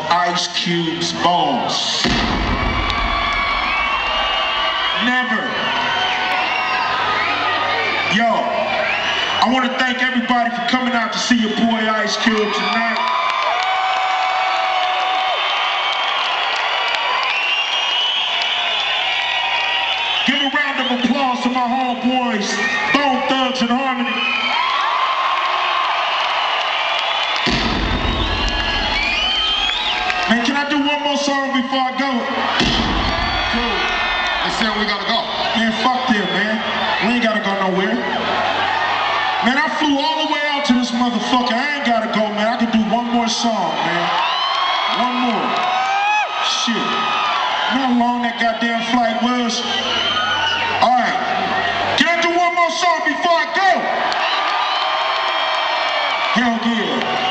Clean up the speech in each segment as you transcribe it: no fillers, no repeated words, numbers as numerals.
Ice Cube's balls. Never. Yo, I want to thank everybody for coming out to see your boy Ice Cube tonight. Give a round of applause to my homeboys, Bone Thugs and Harmony. Man, can I do one more song before I go? Cool. They said we gotta go. Man, fuck them, man. We ain't gotta go nowhere. Man, I flew all the way out to this motherfucker. I ain't gotta go, man. I can do one more song, man. One more. Shit. You know how long that goddamn flight was? Alright. Can I do one more song before I go? Hell yeah.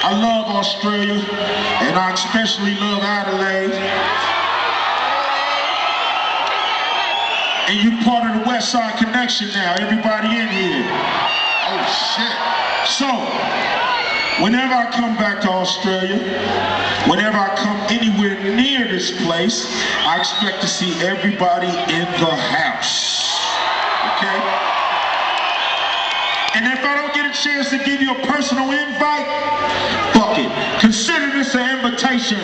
I love Australia, and I especially love Adelaide. And you part of the West Side Connection now, everybody in here. Oh shit. So, whenever I come back to Australia, whenever I come anywhere near this place, I expect to see everybody in the house. Okay? And if I don't get a chance to give you a personal invite, fuck it. Consider this an invitation